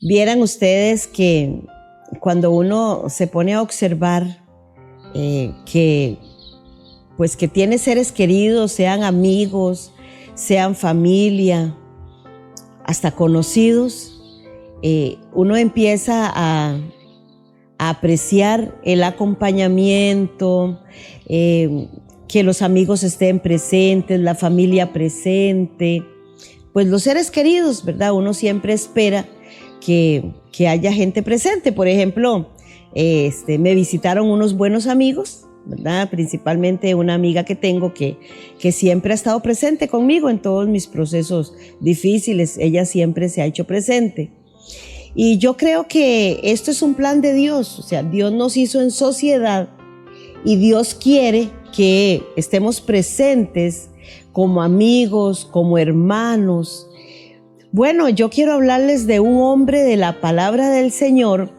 Vieran ustedes que cuando uno se pone a observar que tiene seres queridos, sean amigos, sean familia, hasta conocidos, uno empieza a apreciar el acompañamiento, que los amigos estén presentes, la familia presente, pues los seres queridos, ¿verdad? Uno siempre espera que haya gente presente. Por ejemplo, me visitaron unos buenos amigos, ¿verdad? Principalmente una amiga que tengo que siempre ha estado presente conmigo en todos mis procesos difíciles. Ella siempre se ha hecho presente. Y yo creo que esto es un plan de Dios. O sea, Dios nos hizo en sociedad y Dios quiere que estemos presentes como amigos, como hermanos. Bueno, yo quiero hablarles de un hombre de la palabra del Señor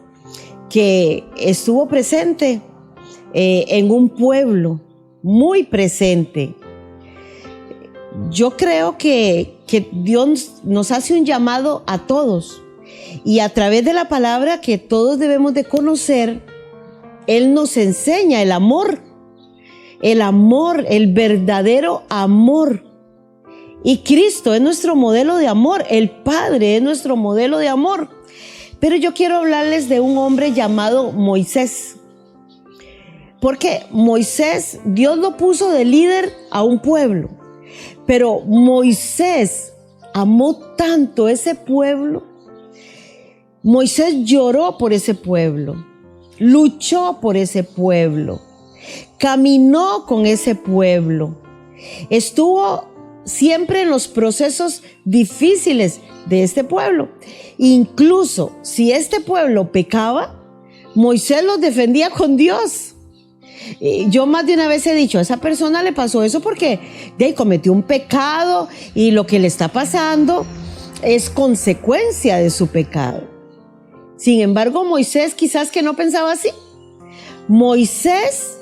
que estuvo presente en un pueblo, muy presente. Yo creo que Dios nos hace un llamado a todos y a través de la palabra que todos debemos de conocer, Él nos enseña el amor, el verdadero amor. Y Cristo es nuestro modelo de amor, el Padre es nuestro modelo de amor. Pero yo quiero hablarles de un hombre llamado Moisés. Porque Moisés, Dios lo puso de líder a un pueblo. Pero Moisés amó tanto ese pueblo. Moisés lloró por ese pueblo, luchó por ese pueblo, caminó con ese pueblo, estuvo siempre en los procesos difíciles de este pueblo. Incluso si este pueblo pecaba, Moisés los defendía con Dios. Yo más de una vez he dicho, a esa persona le pasó eso porque cometió un pecado y lo que le está pasando es consecuencia de su pecado. Sin embargo, Moisés quizás que no pensaba así. Moisés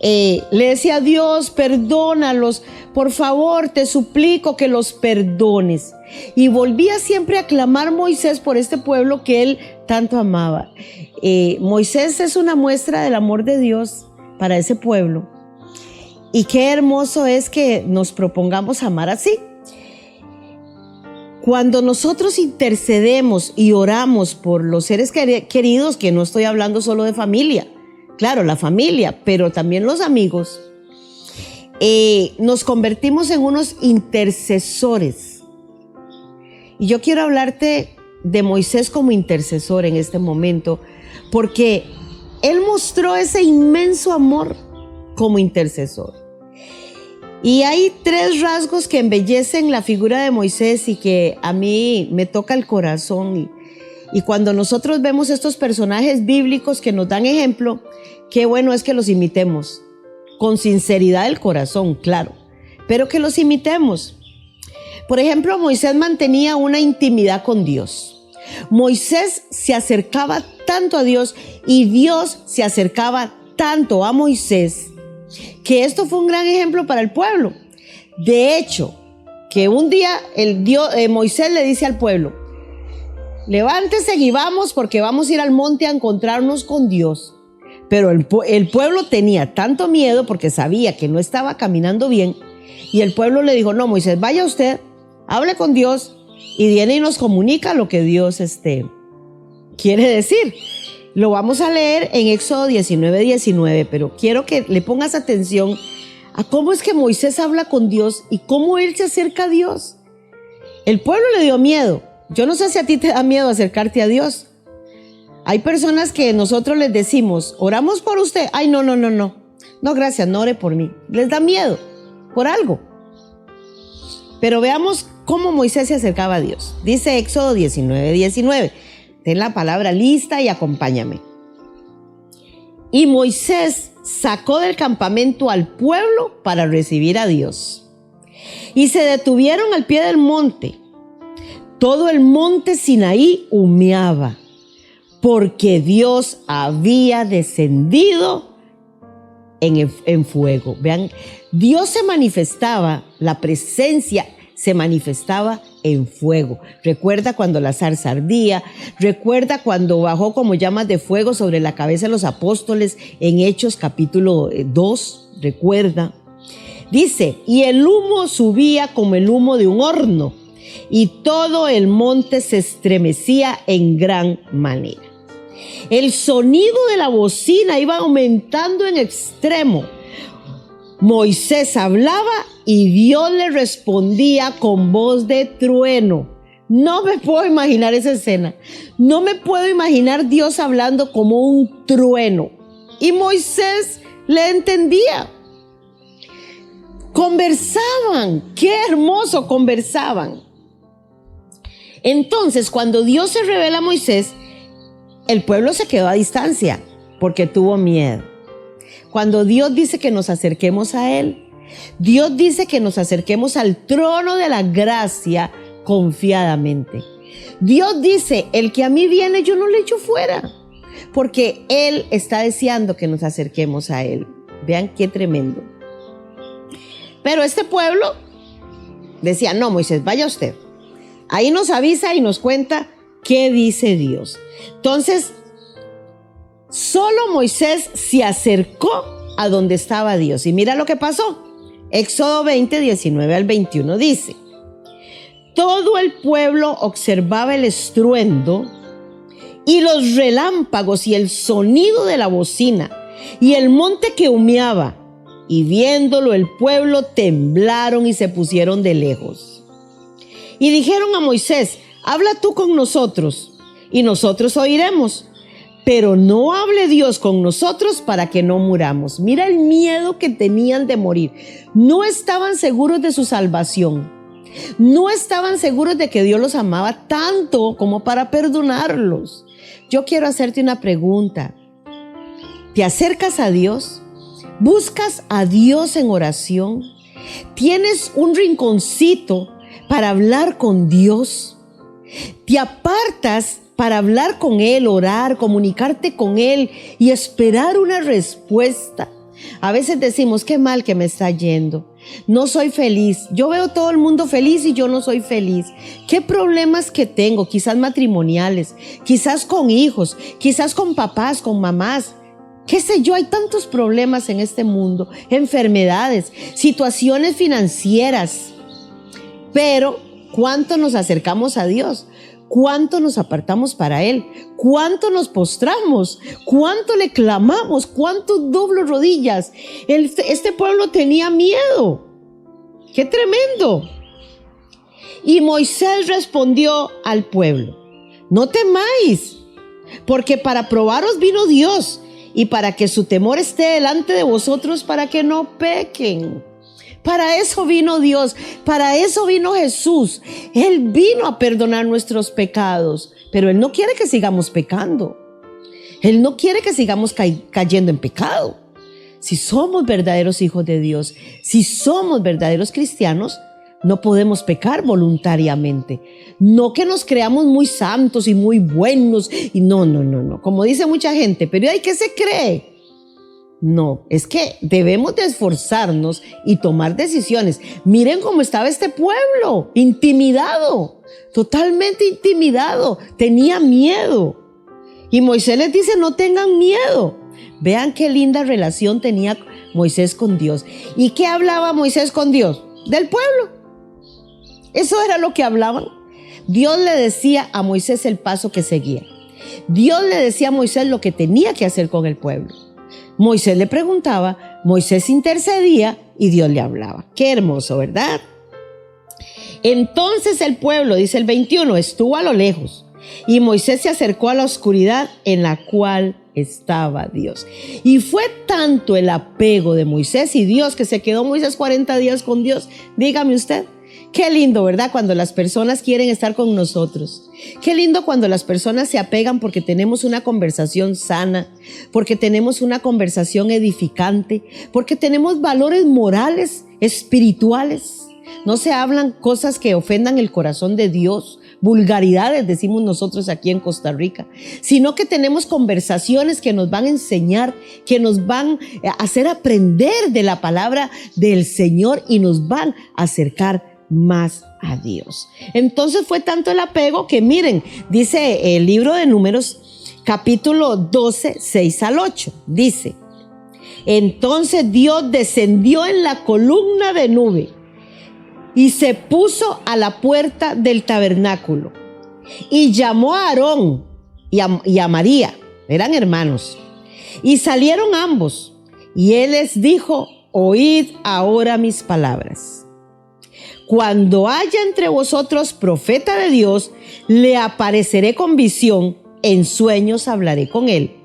le decía a Dios, perdónalos, por favor, te suplico que los perdones. Y volvía siempre a clamar Moisés por este pueblo que él tanto amaba. Moisés es una muestra del amor de Dios para ese pueblo. Y qué hermoso es que nos propongamos amar así. Cuando nosotros intercedemos y oramos por los seres queridos, que no estoy hablando solo de familia, claro, la familia, pero también los amigos, nos convertimos en unos intercesores. Y yo quiero hablarte de Moisés como intercesor en este momento, porque él mostró ese inmenso amor como intercesor. Y hay 3 rasgos que embellecen la figura de Moisés y que a mí me toca el corazón. Y cuando nosotros vemos estos personajes bíblicos que nos dan ejemplo, qué bueno es que los imitemos, con sinceridad del corazón, claro, pero que los imitemos. Por ejemplo, Moisés mantenía una intimidad con Dios. Moisés se acercaba tanto a Dios y Dios se acercaba tanto a Moisés, que esto fue un gran ejemplo para el pueblo. De hecho, que un día Moisés le dice al pueblo, levántense y vamos porque vamos a ir al monte a encontrarnos con Dios. Pero el pueblo tenía tanto miedo porque sabía que no estaba caminando bien. Y el pueblo le dijo, no, Moisés, vaya usted, hable con Dios y viene y nos comunica lo que Dios quiere decir. Lo vamos a leer en Éxodo 19:19, pero quiero que le pongas atención a cómo es que Moisés habla con Dios y cómo él se acerca a Dios. El pueblo le dio miedo. Yo no sé si a ti te da miedo acercarte a Dios. Hay personas que nosotros les decimos, oramos por usted. Ay, no. No, gracias, no ore por mí. Les da miedo por algo. Pero veamos cómo Moisés se acercaba a Dios. Dice Éxodo 19:19. Ten la palabra lista y acompáñame. Y Moisés sacó del campamento al pueblo para recibir a Dios. Y se detuvieron al pie del monte. Todo el monte Sinaí humeaba, porque Dios había descendido en fuego. Vean, Dios se manifestaba, la presencia se manifestaba en fuego. Recuerda cuando la zarza ardía, recuerda cuando bajó como llamas de fuego sobre la cabeza de los apóstoles en Hechos capítulo 2, recuerda. Dice, y el humo subía como el humo de un horno, y todo el monte se estremecía en gran manera. El sonido de la bocina iba aumentando en extremo. Moisés hablaba y Dios le respondía con voz de trueno. No me puedo imaginar esa escena. No me puedo imaginar Dios hablando como un trueno. Y Moisés le entendía. Conversaban. Qué hermoso conversaban. Entonces, cuando Dios se revela a Moisés, el pueblo se quedó a distancia porque tuvo miedo. Cuando Dios dice que nos acerquemos a Él, Dios dice que nos acerquemos al trono de la gracia confiadamente. Dios dice, el que a mí viene yo no le echo fuera, porque Él está deseando que nos acerquemos a Él. Vean qué tremendo. Pero este pueblo decía, no, Moisés, vaya usted. Ahí nos avisa y nos cuenta qué dice Dios. Entonces, solo Moisés se acercó a donde estaba Dios. Y mira lo que pasó. Éxodo 20, 19 al 21 dice, todo el pueblo observaba el estruendo y los relámpagos y el sonido de la bocina y el monte que humeaba. Y viéndolo el pueblo temblaron y se pusieron de lejos. Y dijeron a Moisés, habla tú con nosotros y nosotros oiremos, pero no hable Dios con nosotros para que no muramos. Mira el miedo que tenían de morir. No estaban seguros de su salvación. No estaban seguros de que Dios los amaba tanto como para perdonarlos. Yo quiero hacerte una pregunta. ¿Te acercas a Dios? ¿Buscas a Dios en oración? ¿Tienes un rinconcito para hablar con Dios? ¿Te apartas para hablar con Él, orar, comunicarte con Él y esperar una respuesta? A veces decimos, qué mal que me está yendo. No soy feliz. Yo veo todo el mundo feliz y yo no soy feliz. ¿Qué problemas que tengo? Quizás matrimoniales, quizás con hijos, quizás con papás, con mamás. ¿Qué sé yo? Hay tantos problemas en este mundo, enfermedades, situaciones financieras. Pero, ¿cuánto nos acercamos a Dios? ¿Cuánto nos apartamos para Él? ¿Cuánto nos postramos? ¿Cuánto le clamamos? ¿Cuánto doblo rodillas? Este pueblo tenía miedo. ¡Qué tremendo! Y Moisés respondió al pueblo, no temáis, porque para probaros vino Dios y para que su temor esté delante de vosotros para que no pequen. Para eso vino Dios, para eso vino Jesús. Él vino a perdonar nuestros pecados, pero Él no quiere que sigamos pecando. Él no quiere que sigamos cayendo en pecado. Si somos verdaderos hijos de Dios, si somos verdaderos cristianos, no podemos pecar voluntariamente. No que nos creamos muy santos y muy buenos. Y no. Como dice mucha gente, pero ¿y qué se cree? No, es que debemos de esforzarnos y tomar decisiones. Miren cómo estaba este pueblo, intimidado, totalmente intimidado, tenía miedo. Y Moisés les dice, no tengan miedo. Vean qué linda relación tenía Moisés con Dios. ¿Y qué hablaba Moisés con Dios? Del pueblo. Eso era lo que hablaban. Dios le decía a Moisés el paso que seguía. Dios le decía a Moisés lo que tenía que hacer con el pueblo. Moisés le preguntaba, Moisés intercedía y Dios le hablaba. Qué hermoso, ¿verdad? Entonces el pueblo, dice el 21, estuvo a lo lejos y Moisés se acercó a la oscuridad en la cual estaba Dios. Y fue tanto el apego de Moisés y Dios que se quedó Moisés 40 días con Dios. Dígame usted. Qué lindo, ¿verdad? Cuando las personas quieren estar con nosotros. Qué lindo cuando las personas se apegan porque tenemos una conversación sana, porque tenemos una conversación edificante, porque tenemos valores morales, espirituales. No se hablan cosas que ofendan el corazón de Dios, vulgaridades, decimos nosotros aquí en Costa Rica, sino que tenemos conversaciones que nos van a enseñar, que nos van a hacer aprender de la palabra del Señor y nos van a acercar más a Dios. Entonces fue tanto el apego que miren, dice el libro de Números, capítulo 12, 6 al 8, dice: entonces Dios descendió en la columna de nube y se puso a la puerta del tabernáculo y llamó a Aarón y a María, eran hermanos, y salieron ambos, y él les dijo: oíd ahora mis palabras. Cuando haya entre vosotros profeta de Dios, le apareceré con visión, en sueños hablaré con él.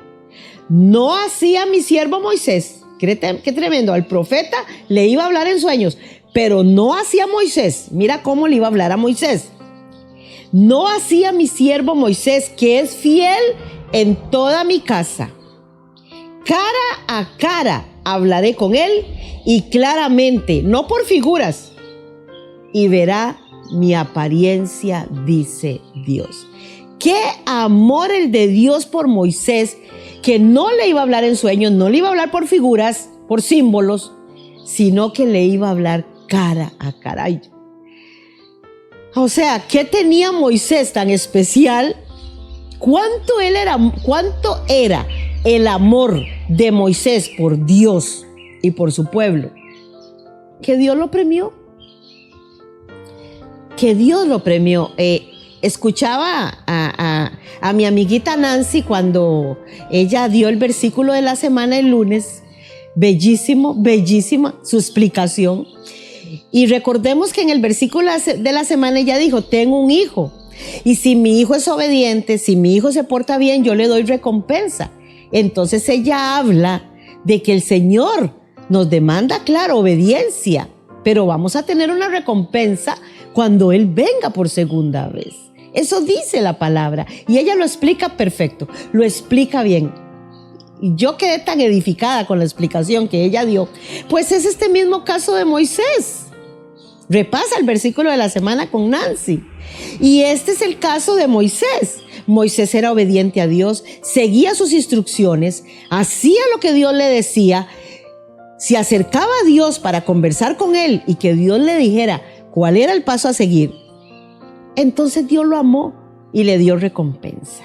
No hacía mi siervo Moisés, qué tremendo, al profeta le iba a hablar en sueños, pero no hacía Moisés. Mira cómo le iba a hablar a Moisés. No hacía mi siervo Moisés, que es fiel en toda mi casa. Cara a cara hablaré con él y claramente, no por figuras, y verá mi apariencia, dice Dios. Qué amor el de Dios por Moisés, que no le iba a hablar en sueños, no le iba a hablar por figuras, por símbolos, sino que le iba a hablar cara a cara. O sea, ¿qué tenía Moisés tan especial? ¿Cuánto era el amor de Moisés por Dios y por su pueblo? Que Dios lo premió. Que Dios lo premió. Escuchaba a mi amiguita Nancy cuando ella dio el versículo de la semana el lunes. Bellísimo, bellísima su explicación. Y recordemos que en el versículo de la semana ella dijo: tengo un hijo, y si mi hijo es obediente, si mi hijo se porta bien, yo le doy recompensa. Entonces ella habla de que el Señor nos demanda, claro, obediencia, pero vamos a tener una recompensa cuando Él venga por segunda vez. Eso dice la palabra, y ella lo explica perfecto, lo explica bien. Y yo quedé tan edificada con la explicación que ella dio. Pues es este mismo caso de Moisés. Repasa el versículo de la semana con Nancy. Y este es el caso de Moisés. Moisés era obediente a Dios, seguía sus instrucciones, hacía lo que Dios le decía, se acercaba a Dios para conversar con él y que Dios le dijera cuál era el paso a seguir. Entonces Dios lo amó y le dio recompensa.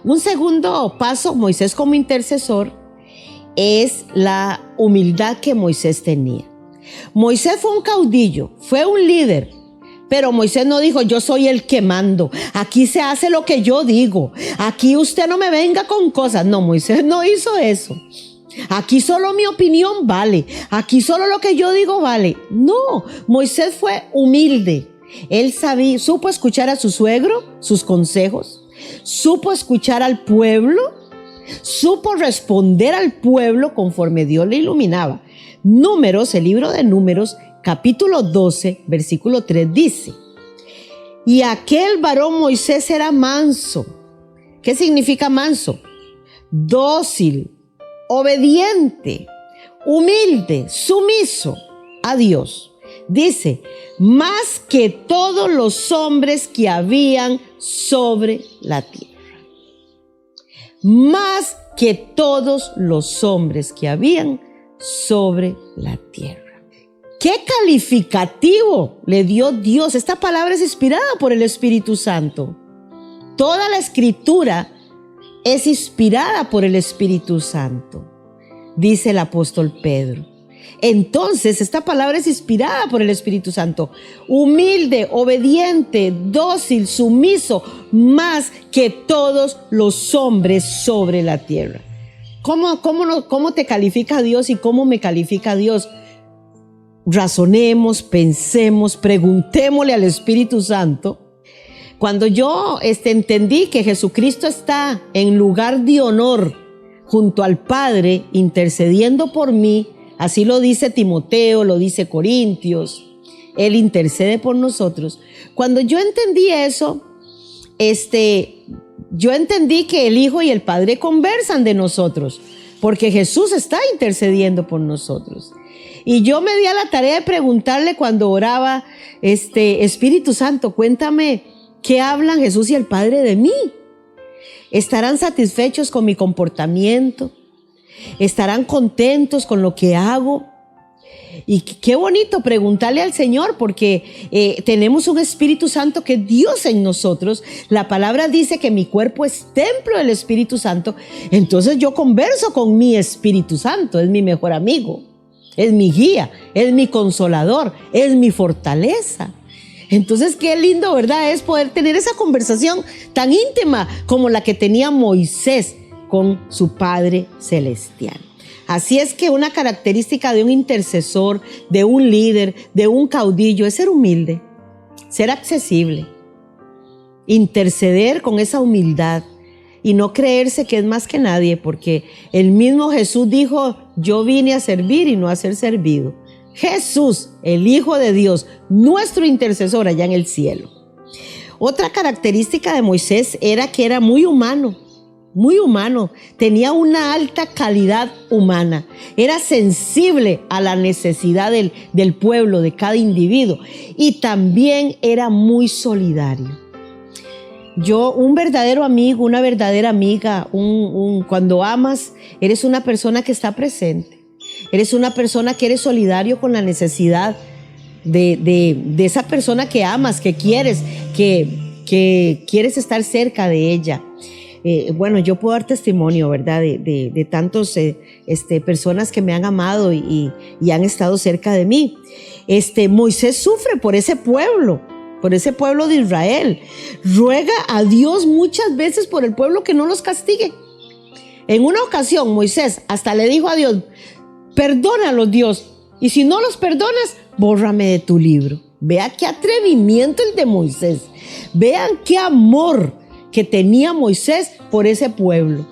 Un segundo paso, Moisés como intercesor, es la humildad que Moisés tenía. Moisés fue un caudillo, fue un líder, pero Moisés no dijo: yo soy el que mando, aquí se hace lo que yo digo, aquí usted no me venga con cosas. No, Moisés no hizo eso. Aquí solo mi opinión vale, aquí solo lo que yo digo vale. No, Moisés fue humilde. Él supo escuchar a su suegro, sus consejos, supo escuchar al pueblo, supo responder al pueblo conforme Dios le iluminaba. Números, el libro de Números, capítulo 12, versículo 3 dice: y aquel varón Moisés era manso. ¿Qué significa manso? Dócil, obediente, humilde, sumiso a Dios. Dice: más que todos los hombres que habían sobre la tierra. Más que todos los hombres que habían sobre la tierra. ¿Qué calificativo le dio Dios? Esta palabra es inspirada por el Espíritu Santo. Toda la escritura es inspirada por el Espíritu Santo, dice el apóstol Pedro. Entonces, esta palabra es inspirada por el Espíritu Santo. Humilde, obediente, dócil, sumiso, más que todos los hombres sobre la tierra. ¿Cómo te califica Dios y cómo me califica Dios? Razonemos, pensemos, preguntémosle al Espíritu Santo. Cuando yo entendí que Jesucristo está en lugar de honor junto al Padre intercediendo por mí, así lo dice Timoteo, lo dice Corintios, Él intercede por nosotros. Cuando yo entendí eso, yo entendí que el Hijo y el Padre conversan de nosotros, porque Jesús está intercediendo por nosotros. Y yo me di a la tarea de preguntarle cuando oraba, Espíritu Santo, cuéntame, ¿qué hablan Jesús y el Padre de mí? ¿Estarán satisfechos con mi comportamiento? ¿Estarán contentos con lo que hago? Y qué bonito preguntarle al Señor, porque tenemos un Espíritu Santo que es Dios en nosotros. La palabra dice que mi cuerpo es templo del Espíritu Santo. Entonces yo converso con mi Espíritu Santo, es mi mejor amigo, es mi guía, es mi consolador, es mi fortaleza. Entonces qué lindo, ¿verdad? Es poder tener esa conversación tan íntima como la que tenía Moisés con su Padre Celestial. Así es que una característica de un intercesor, de un líder, de un caudillo es ser humilde, ser accesible, interceder con esa humildad y no creerse que es más que nadie, porque el mismo Jesús dijo: yo vine a servir y no a ser servido. Jesús, el Hijo de Dios, nuestro intercesor allá en el cielo. Otra característica de Moisés era que era muy humano, tenía una alta calidad humana, era sensible a la necesidad del pueblo, de cada individuo, y también era muy solidario. Un verdadero amigo, una verdadera amiga, cuando amas, eres una persona que está presente, eres una persona que eres solidario con la necesidad de esa persona que amas, que quieres, que quieres estar cerca de ella. Bueno, yo puedo dar testimonio, ¿verdad? De tantos personas que me han amado y han estado cerca de mí. Moisés sufre por ese pueblo de Israel. Ruega a Dios muchas veces por el pueblo que no los castigue. En una ocasión, Moisés hasta le dijo a Dios: perdónalos, Dios, y si no los perdonas, bórrame de tu libro. Vea qué atrevimiento el de Moisés. Vean qué amor que tenía Moisés por ese pueblo.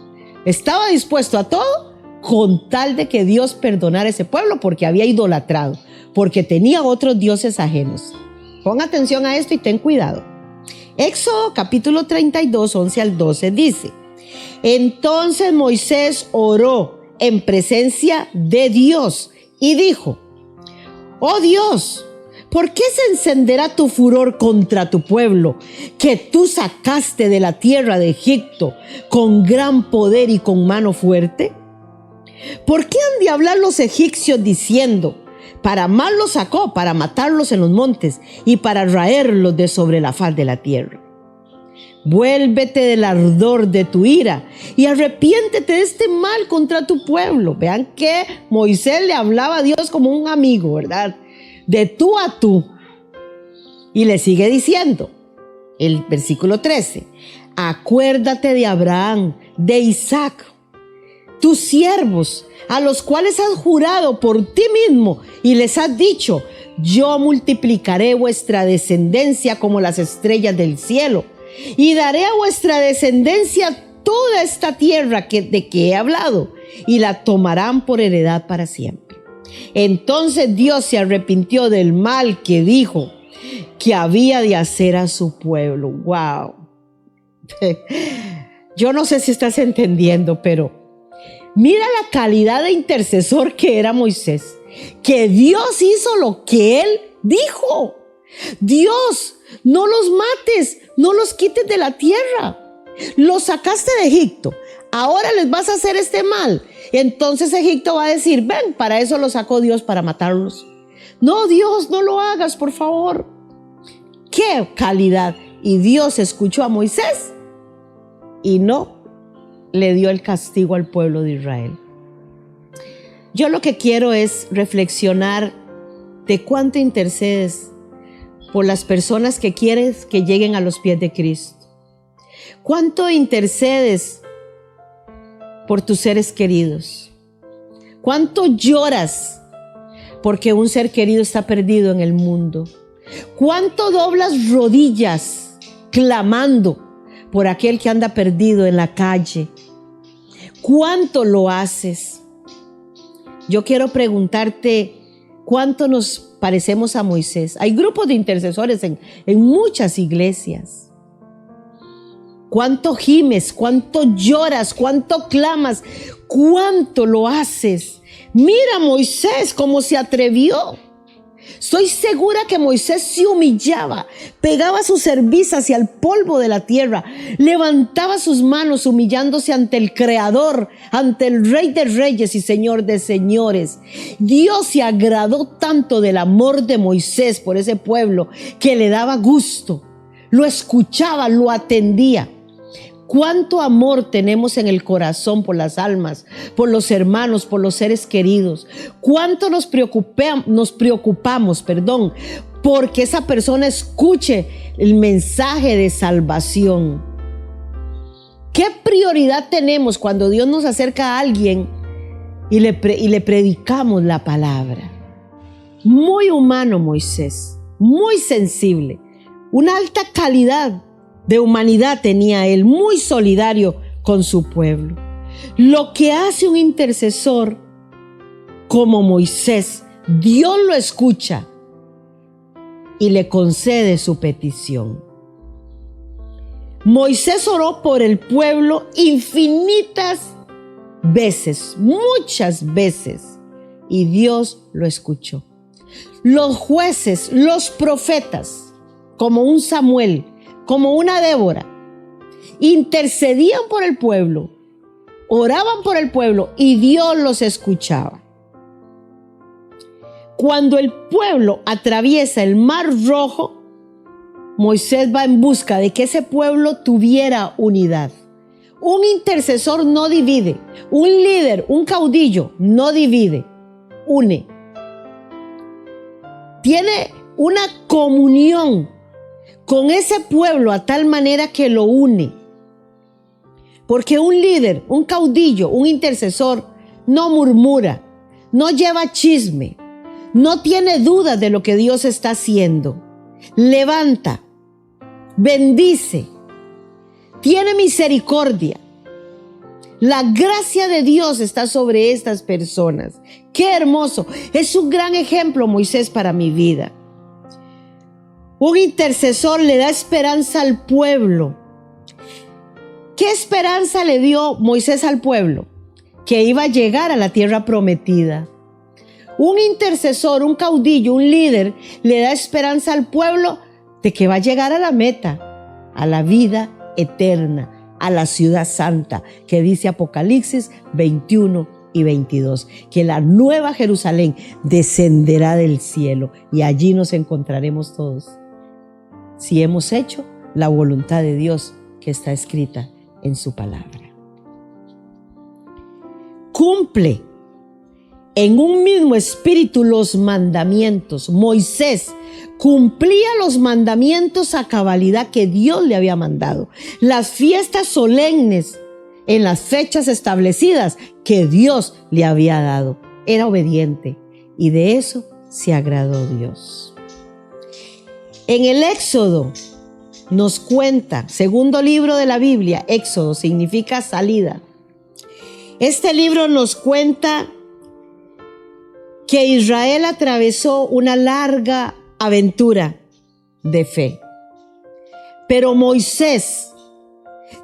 Estaba dispuesto a todo con tal de que Dios perdonara ese pueblo, porque había idolatrado, porque tenía otros dioses ajenos. Pon atención a esto y ten cuidado. Éxodo capítulo 32, 11 al 12 dice: entonces Moisés oró en presencia de Dios y dijo: oh Dios, ¿por qué se encenderá tu furor contra tu pueblo, que tú sacaste de la tierra de Egipto con gran poder y con mano fuerte? ¿Por qué han de hablar los egipcios diciendo: para mal los sacó, para matarlos en los montes y para raerlos de sobre la faz de la tierra? Vuélvete del ardor de tu ira y arrepiéntete de este mal contra tu pueblo. Vean que Moisés le hablaba a Dios como un amigo, ¿verdad? De tú a tú. Y le sigue diciendo, el versículo 13: acuérdate de Abraham, de Isaac, tus siervos, a los cuales has jurado por ti mismo y les has dicho: yo multiplicaré vuestra descendencia como las estrellas del cielo, y daré a vuestra descendencia toda esta tierra de que he hablado, y la tomarán por heredad para siempre. Entonces Dios se arrepintió del mal que dijo que había de hacer a su pueblo. ¡Wow! Yo no sé si estás entendiendo, pero mira la calidad de intercesor que era Moisés, que Dios hizo lo que él dijo. Dios, no los mates, no los quites de la tierra. Los sacaste de Egipto, ahora les vas a hacer este mal. Entonces Egipto va a decir: ven, para eso los sacó Dios, para matarlos. No, Dios, no lo hagas, por favor. ¡Qué calidad! Y Dios escuchó a Moisés y no le dio el castigo al pueblo de Israel. Yo lo que quiero es reflexionar de cuánto intercedes por las personas que quieres que lleguen a los pies de Cristo. ¿Cuánto intercedes por tus seres queridos? ¿Cuánto lloras porque un ser querido está perdido en el mundo? ¿Cuánto doblas rodillas clamando por aquel que anda perdido en la calle? ¿Cuánto lo haces? Yo quiero preguntarte, ¿cuánto nos parecemos a Moisés? Hay grupos de intercesores en muchas iglesias. ¿Cuánto gimes? ¿Cuánto lloras? ¿Cuánto clamas? ¿Cuánto lo haces? Mira Moisés cómo se atrevió. Estoy segura que Moisés se humillaba, pegaba su cerviz hacia el polvo de la tierra, levantaba sus manos humillándose ante el Creador, ante el Rey de Reyes y Señor de Señores. Dios se agradó tanto del amor de Moisés por ese pueblo que le daba gusto, lo escuchaba, lo atendía. Cuánto amor tenemos en el corazón por las almas, por los hermanos, por los seres queridos. Cuánto nos preocupamos, porque esa persona escuche el mensaje de salvación. ¿Qué prioridad tenemos cuando Dios nos acerca a alguien y le predicamos la palabra? Muy humano Moisés, muy sensible, una alta calidad de humanidad tenía él, muy solidario con su pueblo. Lo que hace un intercesor como Moisés, Dios lo escucha y le concede su petición. Moisés oró por el pueblo infinitas veces, muchas veces, y Dios lo escuchó. Los jueces, los profetas, como un Samuel, como una Débora, intercedían por el pueblo, oraban por el pueblo y Dios los escuchaba. Cuando el pueblo atraviesa el Mar Rojo, Moisés va en busca de que ese pueblo tuviera unidad. Un intercesor no divide, un líder, un caudillo no divide, une. Tiene una comunión con ese pueblo a tal manera que lo une. Porque un líder, un caudillo, un intercesor no murmura, no lleva chisme, no tiene dudas de lo que Dios está haciendo. Levanta, bendice, tiene misericordia. La gracia de Dios está sobre estas personas. ¡Qué hermoso! Es un gran ejemplo, Moisés, para mi vida. Un intercesor le da esperanza al pueblo. ¿Qué esperanza le dio Moisés al pueblo? Que iba a llegar a la tierra prometida. Un intercesor, un caudillo, un líder le da esperanza al pueblo de que va a llegar a la meta, a la vida eterna, a la ciudad santa, que dice Apocalipsis 21 y 22, que la nueva Jerusalén descenderá del cielo y allí nos encontraremos todos, si hemos hecho la voluntad de Dios que está escrita en su palabra. Cumple en un mismo espíritu los mandamientos. Moisés cumplía los mandamientos a cabalidad que Dios le había mandado. Las fiestas solemnes en las fechas establecidas que Dios le había dado. Era obediente y de eso se agradó Dios. En el Éxodo nos cuenta, segundo libro de la Biblia, Éxodo significa salida. Este libro nos cuenta que Israel atravesó una larga aventura de fe. Pero Moisés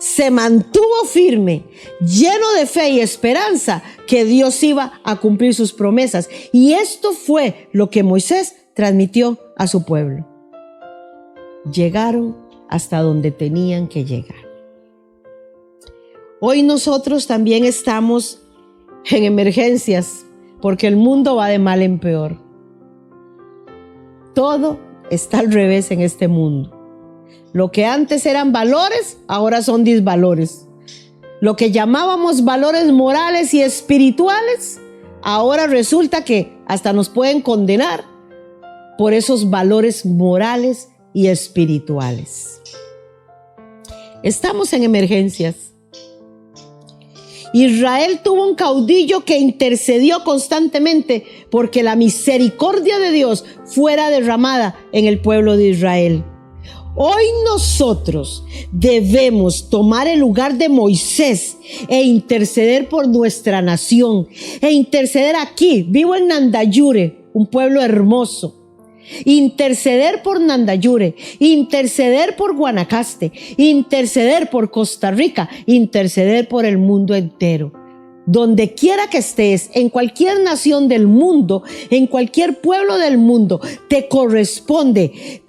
se mantuvo firme, lleno de fe y esperanza que Dios iba a cumplir sus promesas. Y esto fue lo que Moisés transmitió a su pueblo. Llegaron hasta donde tenían que llegar. Hoy nosotros también estamos en emergencias porque el mundo va de mal en peor. Todo está al revés en este mundo. Lo que antes eran valores, ahora son disvalores. Lo que llamábamos valores morales y espirituales, ahora resulta que hasta nos pueden condenar por esos valores morales y espirituales. Estamos en emergencias. Israel tuvo un caudillo que intercedió constantemente porque la misericordia de Dios fuera derramada en el pueblo de Israel. Hoy nosotros debemos tomar el lugar de Moisés e interceder por nuestra nación, e interceder aquí. Vivo en Nandayure, un pueblo hermoso. Interceder por Nandayure, interceder por Guanacaste, interceder por Costa Rica, interceder por el mundo entero. donde quiera que estés, en cualquier nación del mundo, en cualquier pueblo del mundo, te corresponde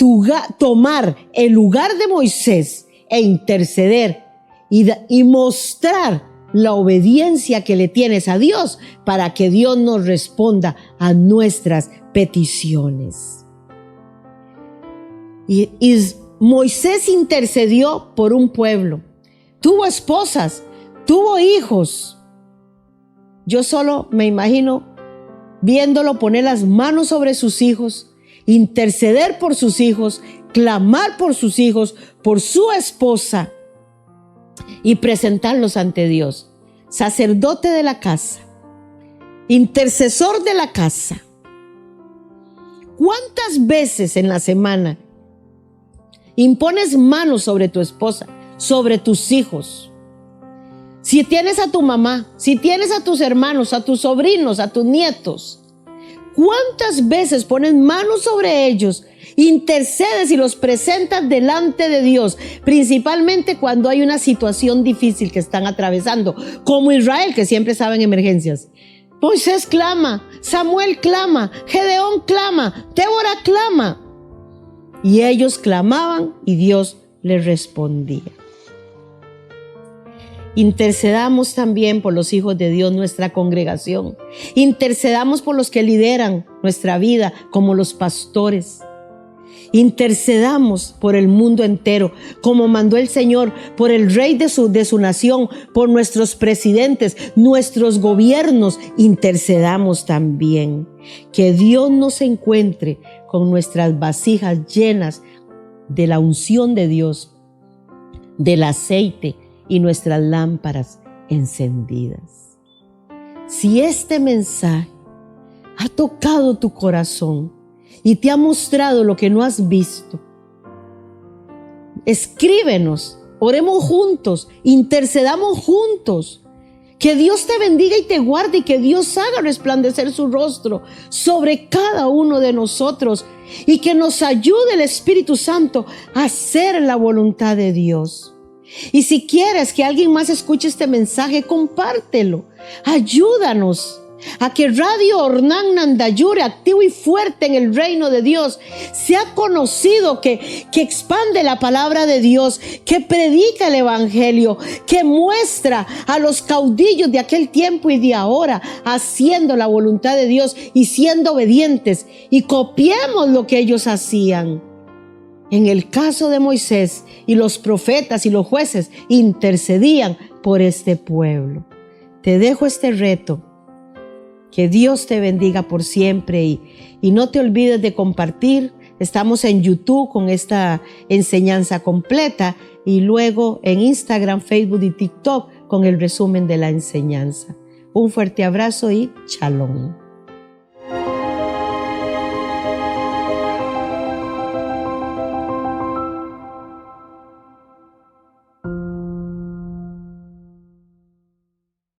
tomar el lugar de Moisés e interceder y mostrar la obediencia que le tienes a Dios para que Dios nos responda a nuestras peticiones. Y Moisés intercedió por un pueblo, tuvo esposas, tuvo hijos. Yo solo me imagino viéndolo poner las manos sobre sus hijos, interceder por sus hijos, clamar por sus hijos, por su esposa y presentarlos ante Dios. Sacerdote de la casa, intercesor de la casa. ¿Cuántas veces en la semana impones manos sobre tu esposa, sobre tus hijos? Si tienes a tu mamá, si tienes a tus hermanos, a tus sobrinos, a tus nietos, ¿cuántas veces pones manos sobre ellos, intercedes y los presentas delante de Dios? Principalmente cuando hay una situación difícil que están atravesando, como Israel, que siempre estaba en emergencias. Moisés clama, Samuel clama, Gedeón clama, Débora clama. Y ellos clamaban y Dios les respondía. Intercedamos también por los hijos de Dios, nuestra congregación. Intercedamos por los que lideran nuestra vida, como los pastores. Intercedamos por el mundo entero, como mandó el Señor, por el rey de su nación, por nuestros presidentes, nuestros gobiernos. Intercedamos también. Que Dios nos encuentre con nuestras vasijas llenas de la unción de Dios, del aceite y nuestras lámparas encendidas. Si este mensaje ha tocado tu corazón y te ha mostrado lo que no has visto, escríbenos, oremos juntos, intercedamos juntos. Que Dios te bendiga y te guarde y que Dios haga resplandecer su rostro sobre cada uno de nosotros y que nos ayude el Espíritu Santo a hacer la voluntad de Dios. Y si quieres que alguien más escuche este mensaje, compártelo. Ayúdanos a que Radio Ornán Nandayure, activo y fuerte en el reino de Dios, sea conocido, que expande la palabra de Dios, que predica el evangelio, que muestra a los caudillos de aquel tiempo y de ahora haciendo la voluntad de Dios y siendo obedientes, y copiemos lo que ellos hacían. En el caso de Moisés, y los profetas y los jueces intercedían por este pueblo. Te dejo este reto. Que Dios te bendiga por siempre y no te olvides de compartir. Estamos en YouTube con esta enseñanza completa y luego en Instagram, Facebook y TikTok con el resumen de la enseñanza. Un fuerte abrazo y shalom.